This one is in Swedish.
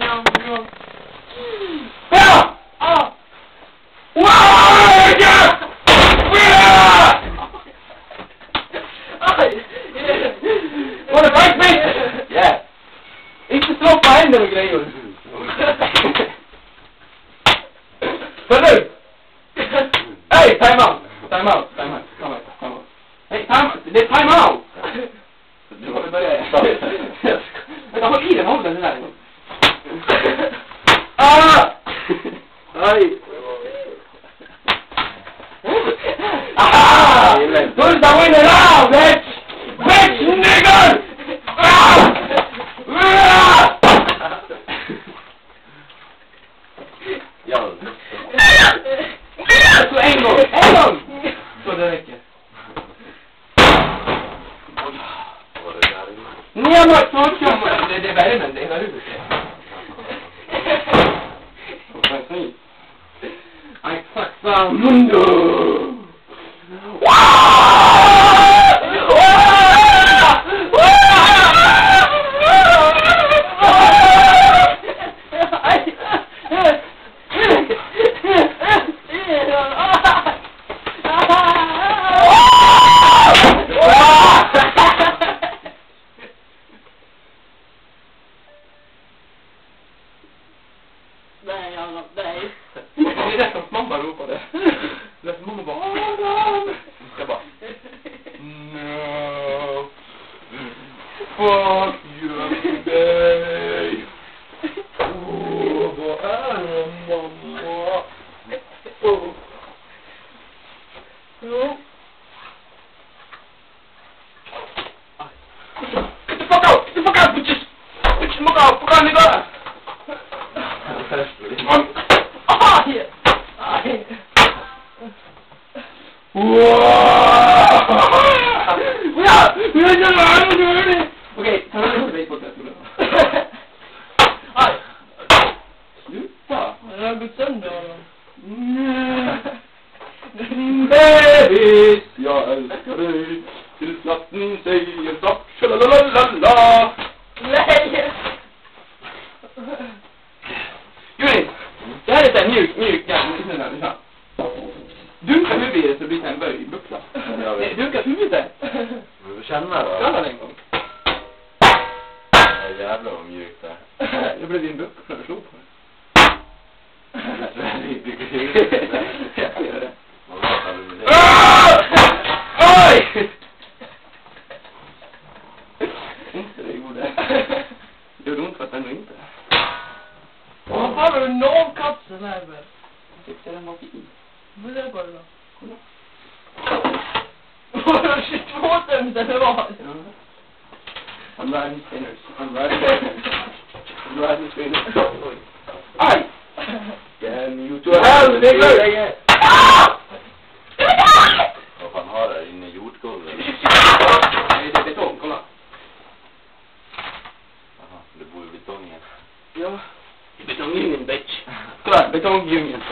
No. Ja! Oh! Wow! Ja! Wanna fight me? Yeah. Inte slå på händer och grejer. Hörru! Hey, time out! Hey, det är time out! Nu kommer vi börja. Vänta, håll den där. Ah! Aj! Ah! Who's the winner now, bitch? Bitch, nigger! Ah! Ah! Så en gång! Så det räcker. Nej, men så det är värmen, det är huvudet. Ay, saksa mundo! Nej, nej. Det är det som mamma ropade. Det är som mamma bara, Adam! Jag bara, no. Fuck you, babe. Vad är det, mamma? Jo. Get the fuck out, bitches! Bitches, fuck out, nigga! Aj! Aj! Okej, ta mig inte baseball test. Aj! Sluta! Jag har gått sönder honom. Bebis, jag älskar dig. Tills natten säger stopp, tjalalalala. Nej! Juri, det här är såhär mjuk, ja. Dunka huvudet så blir det en buckla. Nej, dunka huvudet. Men du känner då? Skalla en gång. Ja, jävlar vad mjukt det. Det blev din buckla när du slog på det. Det är väldigt mycket. Jag ska göra det. Ah! Oj! Inte det gjorde. Det gjorde ont fast ändå inte. Vad fan har du nålkapseln här med? Jag tyckte den var fin. Vad är det bara då? Kolla. Vad har 22 tömt eller vad? Ja. I'm riding spinners. Oj. Aj! Damn you to hell, nigger! Vad fan har det inne i jordgolvet? Nej, det är betong, kolla. Jaha, det bor i betongen. Ja, i betongdjungeln, bitch. Kolla, betongdjungeln.